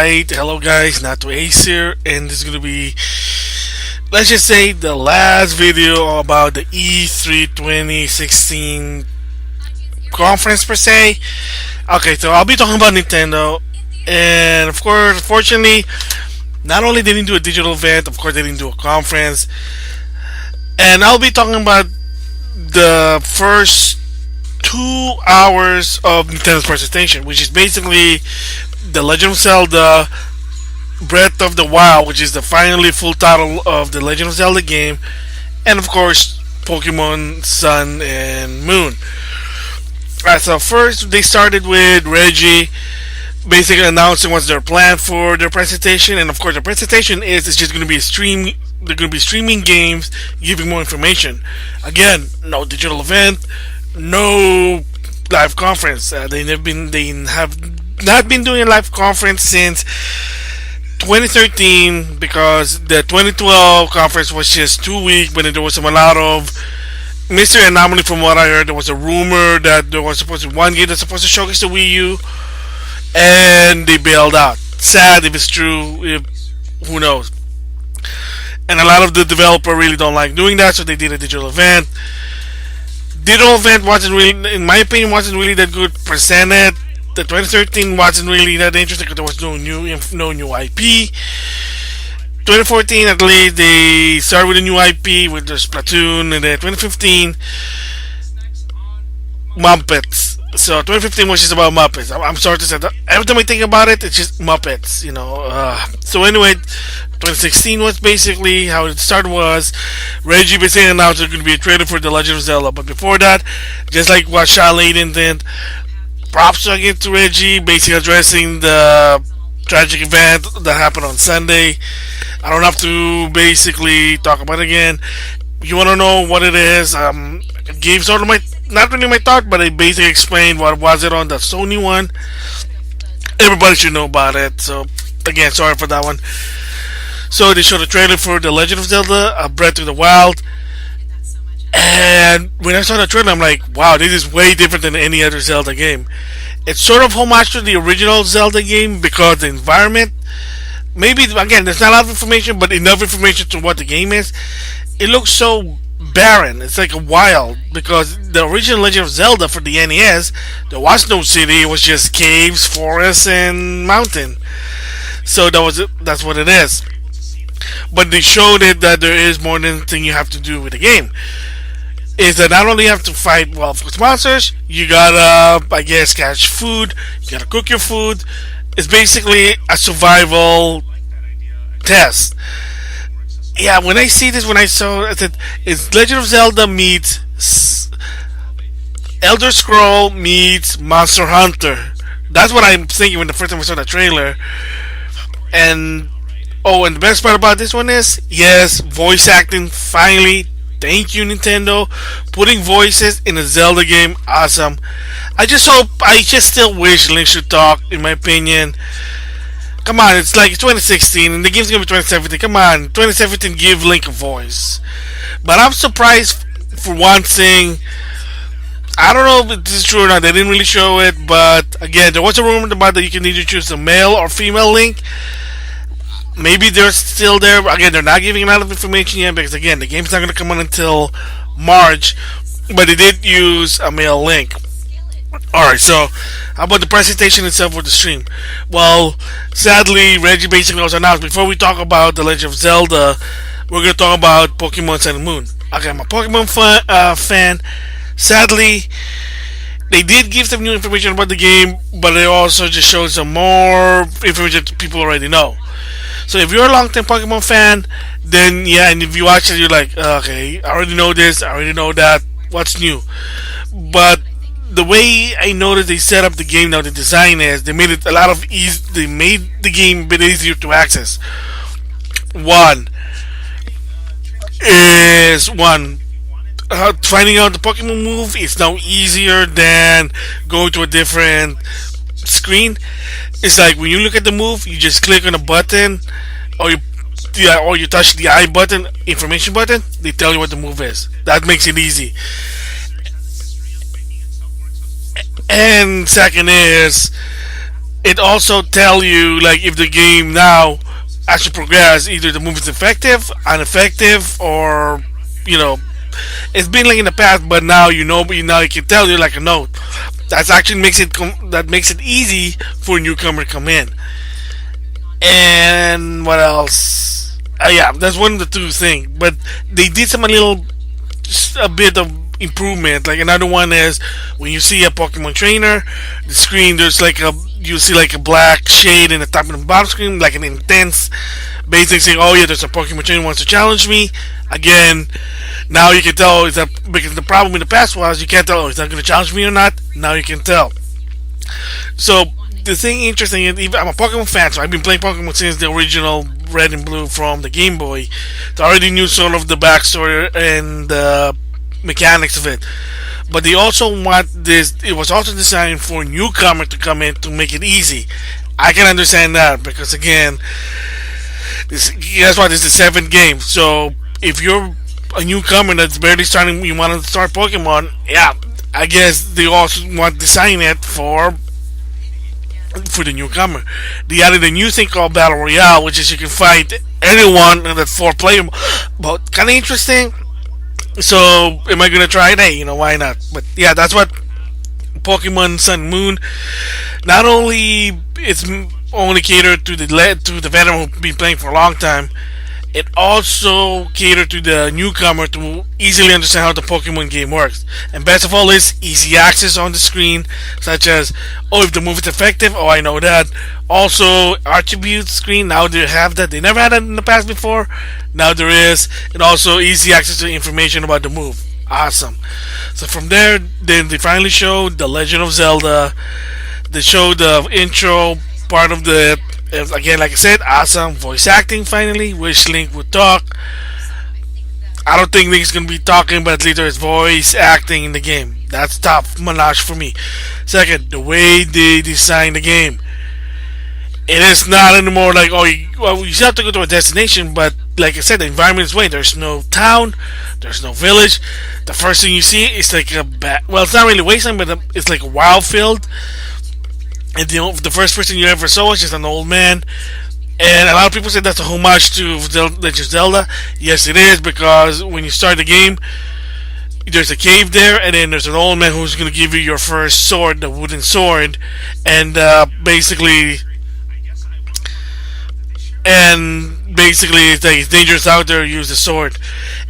Alright, hello guys, NautoAce here, and this is gonna be, let's just say, the last video about the E3 2016 conference per se. Okay, so I'll be talking about Nintendo, and of course, unfortunately, not only they didn't do a digital event, of course they didn't do a conference, and I'll be talking about the first 2 hours of Nintendo's presentation, which is basically The Legend of Zelda Breath of the Wild, which is the finally full title of the Legend of Zelda game, and of course Pokemon Sun and Moon. Alright, so first they started with Reggie basically announcing what's their plan for their presentation, and of course the presentation is it's just going to be a stream. They're going to be streaming games, giving more information. Again, no digital event, no live conference. They have not been doing a live conference since 2013 because the 2012 conference was just 2 weeks, but there was a lot of mystery anomaly. From what I heard, there was a rumor that there was supposed to be one game that's supposed to showcase the Wii U, and they bailed out. Sad if it's true. Who knows? And a lot of the developer really don't like doing that, so they did a digital event. Digital event wasn't really, in my opinion, wasn't really that good presented. The 2013 wasn't really that interesting because there was no new IP. 2014, at least, they started with a new IP with the Splatoon, and then 2015, Muppets. So 2015 was just about Muppets. I'm sorry to say that. Every time I think about it, it's just Muppets, you know. So anyway, 2016 was basically how it started. Was Reggie basically announced there's going to be a trailer for The Legend of Zelda. But before that, just like what Shaw Layden did, props again to Reggie, basically addressing the tragic event that happened on Sunday. I don't have to basically talk about it again. If you want to know what it is, gave sort of my, not really my thought, but I basically explained what was it on the Sony one. Everybody should know about it. So again, sorry for that one. So they showed a trailer for The Legend of Zelda, Breath of the Wild. And when I saw the trailer, I'm like, wow, this is way different than any other Zelda game. It's sort of homage to the original Zelda game because the environment, maybe, again, there's not a lot of information, but enough information to what the game is. It looks so barren. It's like a wild, because the original Legend of Zelda for the NES, there was no city. It was just caves, forests, and mountain. So that's what it is. But they showed it that there is more than thing you have to do with the game. Is that not only you have to fight for monsters, you gotta, I guess, catch food, you gotta cook your food. It's basically a survival test. Yeah, when I see this, when I saw it, it's Legend of Zelda meets Elder Scroll meets Monster Hunter. That's what I'm thinking when the first time I saw the trailer. And and the best part about this one is, yes, voice acting finally. Thank you, Nintendo, putting voices in a Zelda game. Awesome. I just still wish Link should talk, in my opinion. Come on, it's like 2016 and the game's gonna be 2017. Come on, 2017, give Link a voice. But I'm surprised for one thing. I don't know if this is true or not. They didn't really show it, but again, there was a rumor about that you can either choose a male or female Link. Maybe they're still there. Again, they're not giving a lot of information yet because, again, the game's not going to come out until March. But they did use a male Link. Alright, so how about the presentation itself for the stream? Well, sadly, Reggie basically was announced. Before we talk about The Legend of Zelda, we're going to talk about Pokemon Sun and Moon. Okay, I'm a Pokemon fan. Sadly, they did give some new information about the game, but they also just showed some more information people already know. So if you're a long-time Pokemon fan, then yeah, and if you watch it, you're like, okay, I already know this, I already know that, what's new? But the way I noticed they set up the game now, the design is, they made it a lot of easy, they made the game a bit easier to access. Finding out the Pokemon move is now easier than going to a different screen. It's like when you look at the move, you just click on a button, or you touch the I button, information button. They tell you what the move is. That makes it easy. And second is it also tell you like if the game now actually progress, either the move is effective, ineffective, or you know, it's been like in the past, but now you know, but now you can tell you like a note. That actually makes it that makes it easy for a newcomer to come in. And what else? Yeah, that's one of the two things. But they did some a little, just a bit of improvement. Like another one is when you see a Pokemon trainer, the screen there's like a you see like a black shade in the top and the bottom screen, like an intense, basically saying, "Oh yeah, there's a Pokemon trainer who wants to challenge me." Again, now you can tell is that because the problem in the past was you can't tell is that going to challenge me or not. Now you can tell. So the thing interesting is, I'm a Pokemon fan, so I've been playing Pokemon since the original Red and Blue from the Game Boy. So I already knew sort of the backstory and the mechanics of it. But they also want this. It was also designed for newcomer to come in to make it easy. I can understand that because again, that's why this is the seventh game. So if you're a newcomer that's barely starting, you want to start Pokemon. Yeah, I guess they also want to design it for the newcomer. They added a new thing called Battle Royale, which is you can fight anyone in that four player. But kind of interesting. So, am I gonna try it? Hey, why not? But yeah, that's what Pokemon Sun and Moon. Not only it's only catered to the veteran who've been playing for a long time, it also catered to the newcomer to easily understand how the Pokemon game works. And best of all is easy access on the screen, such as, oh, if the move is effective, oh, I know that. Also, attribute screen, now they have that. They never had that in the past before. Now there is. And also easy access to information about the move. Awesome. So from there, then they finally showed The Legend of Zelda. They showed the intro part of the again, like I said, awesome voice acting finally. Wish Link would talk. I don't think Link's gonna be talking, but at least there's voice acting in the game. That's top notch for me. Second, the way they design the game. It is not anymore like, oh, you have to go to a destination, but like I said, the environment is way. There's no town, there's no village. The first thing you see is like well, it's not really wasteland, but it's like a wild field. And the first person you ever saw was just an old man. And a lot of people say that's a homage to Legend of Zelda. Yes, it is, because when you start the game, there's a cave there, and then there's an old man who's going to give you your first sword, the wooden sword. And basically, it's like it's dangerous out there, use the sword.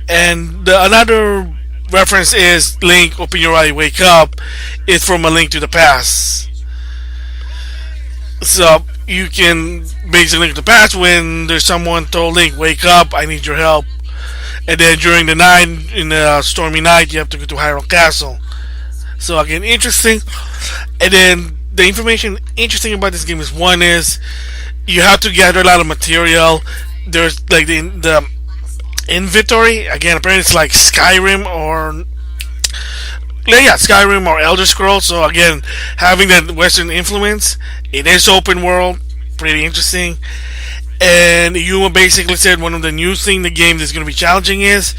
And another reference is Link, open your eye, wake up. It's from A Link to the Past. So you can basically link the past when there's someone told Link, wake up, I need your help. And then during the night, in a stormy night, you have to go to Hyrule Castle. So again, interesting. And then the information interesting about this game is, one is you have to gather a lot of material. There's like the inventory. Again, apparently it's like Skyrim or Skyrim or Elder Scrolls. So again, having that Western influence, it is open world, pretty interesting. And Yuma basically said one of the new things the game that's going to be challenging is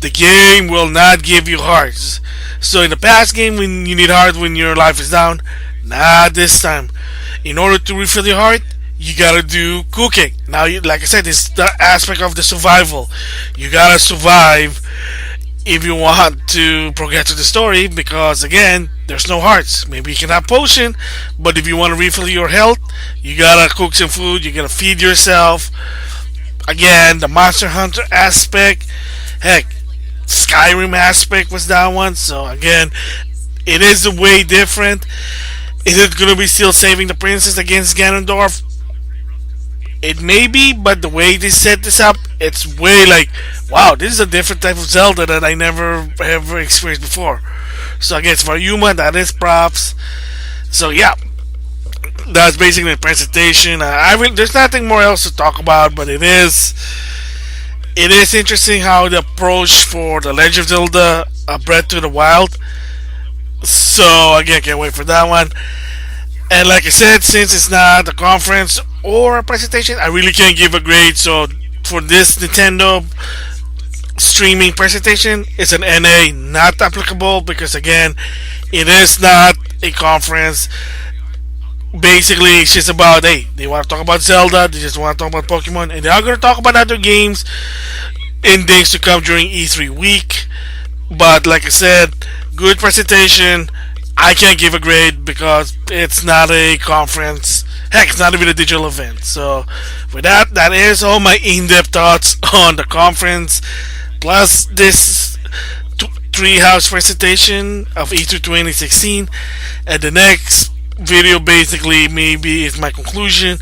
the game will not give you hearts. So in the past game, when you need hearts when your life is down, not this time. In order to refill your heart, you gotta do cooking. Now, like I said, it's the aspect of the survival. You gotta survive if you want to progress to the story, because again, there's no hearts. Maybe you can have potion, but if you want to refill your health, you gotta cook some food, you gotta feed yourself. Again, the Monster Hunter aspect, heck, Skyrim aspect was that one. So again, it is a way different. Is it gonna be still saving the princess against Ganondorf? It may be, but the way they set this up, it's way like, wow, this is a different type of Zelda that I never ever experienced before. So I guess for Yuma, that is props. So yeah, that's basically the presentation. There's nothing more else to talk about, but it is interesting how the approach for the Legend of Zelda Breath to the Wild. So again, can't wait for that one. And like I said, since it's not a conference or a presentation, I really can't give a grade. So for this Nintendo streaming presentation, it's an NA, not applicable, because again, it is not a conference. basically it's just about, hey, they want to talk about Zelda, they just want to talk about Pokemon, and they are going to talk about other games in days to come during E3 week. But like I said, good presentation. I can't give a grade because it's not a conference. Heck, it's not even a digital event. So, with that, that is all my in-depth thoughts on the conference. Plus, this treehouse presentation of E3 2016, and the next video basically maybe is my conclusion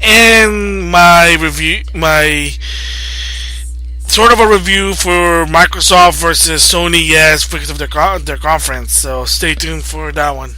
and my review, my sort of a review for Microsoft versus Sony, yes, because of their conference. So stay tuned for that one.